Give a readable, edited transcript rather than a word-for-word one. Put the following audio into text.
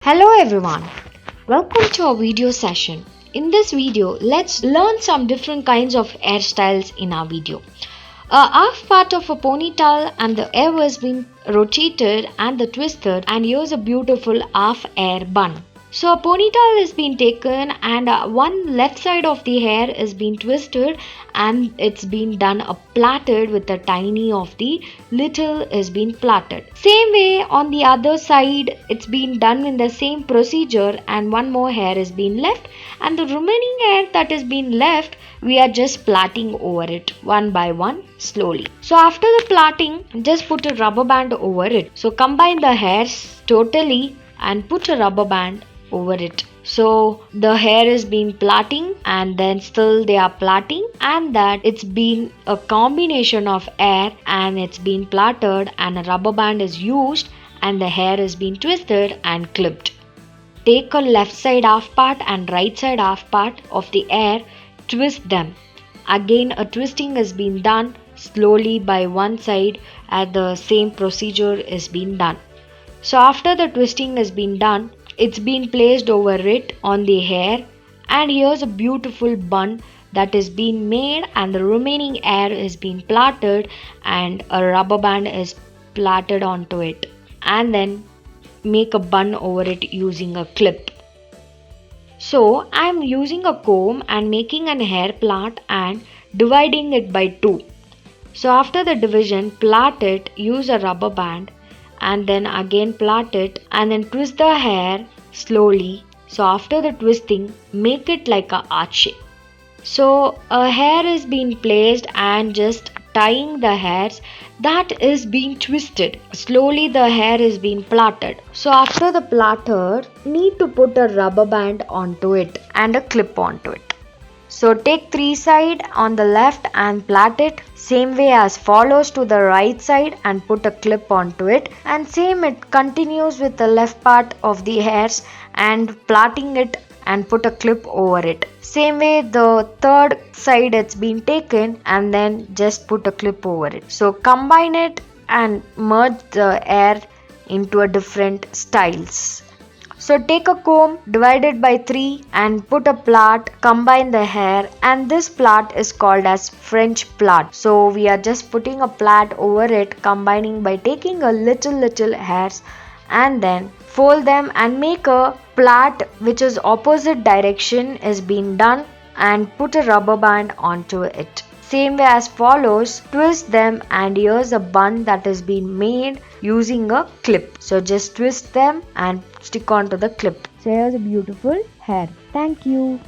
Hello everyone, welcome to our video session. In this video, let's learn some different kinds of hairstyles in our video. A half part of a ponytail and the hair has been rotated and the twisted, and here's a beautiful half hair bun. So a ponytail is being taken and one left side of the hair is being twisted and it's been done a plaited with a tiny of the little is being plaited. Same way on the other side it's been done in the same procedure and one more hair is being left and the remaining hair that is being left we are just plaiting over it one by one slowly. So after the plaiting just put a rubber band over it. So combine the hairs totally and put a rubber band over it. So the hair is being plaiting and then still they are plaiting, and that it's been a combination of hair and it's been plaited and a rubber band is used and the hair is being twisted and clipped. Take a left side half part and right side half part of the hair, twist them. Again a twisting is being done slowly by one side as the same procedure is being done. So after the twisting has been done, it's been placed over it on the hair, and here's a beautiful bun that is being made and the remaining hair is being plaited and a rubber band is plaited onto it, and then make a bun over it using a clip. So I'm using a comb and making an hair plait and dividing it by 2. So after the division, plait it, use a rubber band and then again plait it and then twist the hair slowly. So after the twisting, make it like a arch shape. So a hair is being placed and just tying the hairs that is being twisted. Slowly the hair is being plaited. So after the plaited, need to put a rubber band onto it and a clip onto it. So take 3 sides on the left and plait it same way as follows to the right side and put a clip onto it, and same it continues with the left part of the hairs and plaiting it and put a clip over it. Same way the third side it's been taken and then just put a clip over it. So combine it and merge the hair into a different styles. So take a comb, divide it by 3 and put a plait, combine the hair, and this plait is called as French plait. So we are just putting a plait over it, combining by taking a little hairs and then fold them and make a plait which is opposite direction is being done and put a rubber band onto it. Same way as follows, twist them and here's a bun that is being made using a clip. So just twist them and stick onto the clip. So here's a beautiful hair. Thank you.